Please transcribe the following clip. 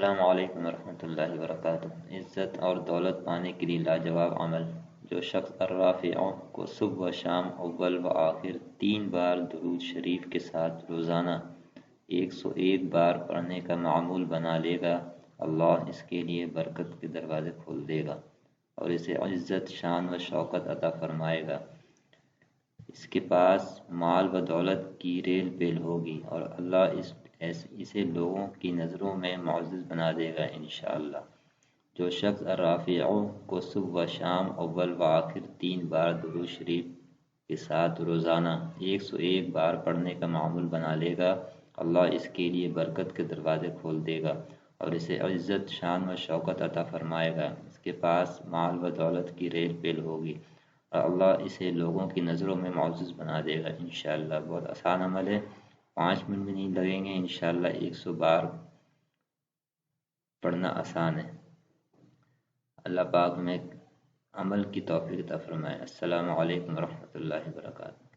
السلام علیکم ورحمۃ اللہ وبرکاتہ۔ عزت اور دولت پانے کے لیے لاجواب عمل۔ جو شخص الرافع کو صبح و شام اول و آخر 3 بار درود شریف کے ساتھ روزانہ 101 بار پڑھنے کا معمول بنا لے گا، اللہ اس کے لیے برکت کے دروازے کھول دے گا اور اسے عزت، شان و شوکت عطا فرمائے گا۔ اس کے پاس مال و دولت کی ریل پیل ہوگی اور اللہ اسے لوگوں کی نظروں میں معزز بنا دے گا انشاءاللہ۔ جو شخص الرافع کو صبح و شام اول و آخر 3 بار درود شریف کے ساتھ روزانہ 101 بار پڑھنے کا معمول بنا لے گا، اللہ اس کے لیے برکت کے دروازے کھول دے گا اور اسے عزت، شان و شوکت عطا فرمائے گا۔ اس کے پاس مال و دولت کی ریل پیل ہوگی اور اللہ اسے لوگوں کی نظروں میں معزز بنا دے گا انشاءاللہ۔ بہت آسان عمل ہے، 5 منٹ بھی نہیں لگیں گے انشاءاللہ۔ 100 بار پڑھنا آسان ہے۔ اللہ پاک میں عمل کی توفیق عطا فرمائے۔ السلام علیکم ورحمۃ اللہ وبرکاتہ۔